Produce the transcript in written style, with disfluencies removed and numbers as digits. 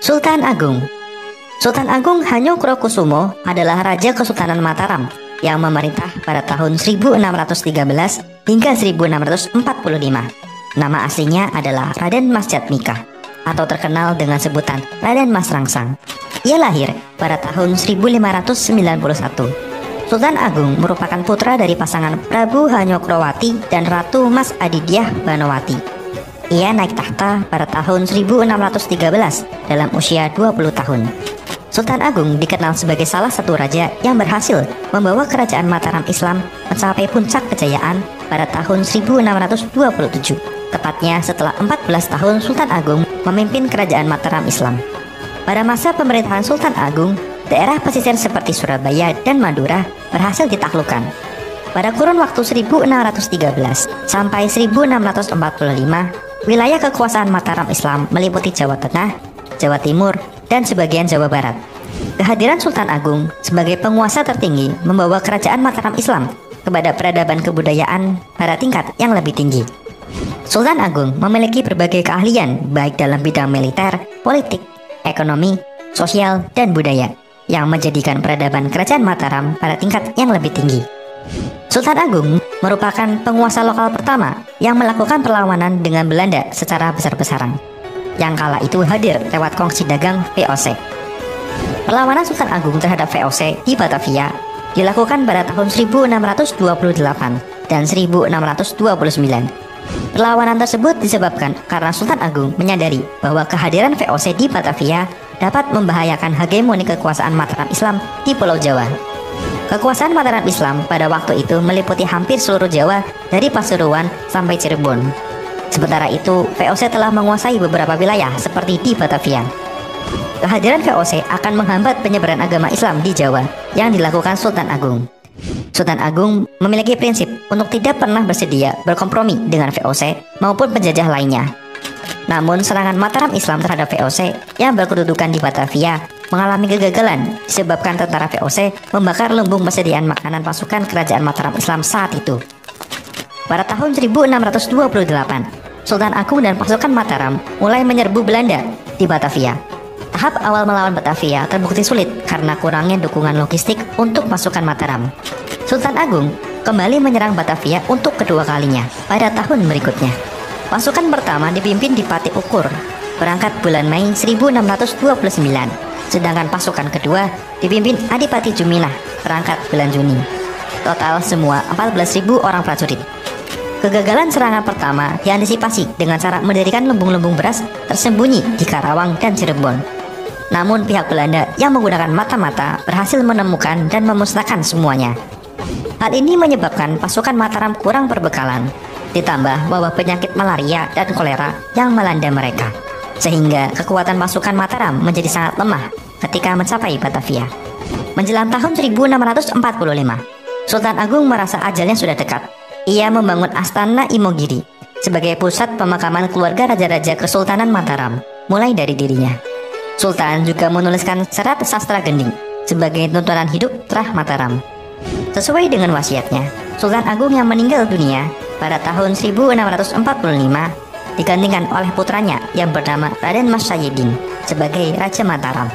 Sultan Agung. Sultan Agung Hanyokrokusumo adalah Raja Kesultanan Mataram yang memerintah pada tahun 1613 hingga 1645. Nama aslinya adalah Raden Mas Jatmika atau terkenal dengan sebutan Raden Mas Rangsang. Ia lahir pada tahun 1591. Sultan Agung merupakan putra dari pasangan Prabu Hanyokrowati dan Ratu Mas Adidyah Banowati. Ia naik tahta pada tahun 1613 dalam usia 20 tahun. Sultan Agung dikenal sebagai salah satu raja yang berhasil membawa kerajaan Mataram Islam mencapai puncak kejayaan pada tahun 1627, tepatnya setelah 14 tahun Sultan Agung memimpin kerajaan Mataram Islam. Pada masa pemerintahan Sultan Agung, daerah pesisir seperti Surabaya dan Madura berhasil ditaklukkan. Pada kurun waktu 1613 sampai 1645, wilayah kekuasaan Mataram Islam meliputi Jawa Tengah, Jawa Timur, dan sebagian Jawa Barat. Kehadiran Sultan Agung sebagai penguasa tertinggi membawa kerajaan Mataram Islam kepada peradaban kebudayaan pada tingkat yang lebih tinggi. Sultan Agung memiliki berbagai keahlian baik dalam bidang militer, politik, ekonomi, sosial, dan budaya yang menjadikan peradaban kerajaan Mataram pada tingkat yang lebih tinggi. Sultan Agung merupakan penguasa lokal pertama yang melakukan perlawanan dengan Belanda secara besar-besaran, yang kala itu hadir lewat kongsi dagang VOC. Perlawanan Sultan Agung terhadap VOC di Batavia dilakukan pada tahun 1628 dan 1629. Perlawanan tersebut disebabkan karena Sultan Agung menyadari bahwa kehadiran VOC di Batavia dapat membahayakan hegemoni kekuasaan Mataram Islam di Pulau Jawa. Kekuasaan Mataram Islam pada waktu itu meliputi hampir seluruh Jawa dari Pasuruan sampai Cirebon. Sementara itu, VOC telah menguasai beberapa wilayah seperti di Batavia. Kehadiran VOC akan menghambat penyebaran agama Islam di Jawa yang dilakukan Sultan Agung. Sultan Agung memiliki prinsip untuk tidak pernah bersedia berkompromi dengan VOC maupun penjajah lainnya. Namun serangan Mataram Islam terhadap VOC yang berkedudukan di Batavia mengalami kegagalan disebabkan tentara VOC membakar lumbung persediaan makanan pasukan kerajaan Mataram Islam saat itu. Pada tahun 1628, Sultan Agung dan pasukan Mataram mulai menyerbu Belanda di Batavia. Tahap awal melawan Batavia terbukti sulit karena kurangnya dukungan logistik untuk pasukan Mataram. Sultan Agung kembali menyerang Batavia untuk kedua kalinya pada tahun berikutnya. Pasukan pertama dipimpin Dipati Ukur, berangkat bulan Mei 1629, sedangkan pasukan kedua dipimpin Adipati Juminah, berangkat bulan Juni. Total semua 14.000 orang prajurit. Kegagalan serangan pertama diantisipasi dengan cara mendirikan lumbung-lumbung beras tersembunyi di Karawang dan Cirebon. Namun pihak Belanda yang menggunakan mata-mata berhasil menemukan dan memusnahkan semuanya. Hal ini menyebabkan pasukan Mataram kurang perbekalan, ditambah wabah penyakit malaria dan kolera yang melanda mereka, sehingga kekuatan pasukan Mataram menjadi sangat lemah ketika mencapai Batavia. Menjelang tahun 1645, Sultan Agung merasa ajalnya sudah dekat. Ia membangun Astana Imogiri sebagai pusat pemakaman keluarga raja-raja Kesultanan Mataram, mulai dari dirinya. Sultan juga menuliskan serat sastra gending sebagai tuntunan hidup Trah Mataram. Sesuai dengan wasiatnya, Sultan Agung yang meninggal dunia pada tahun 1645 digantikan oleh putranya yang bernama Raden Mas Sayidin sebagai Raja Mataram.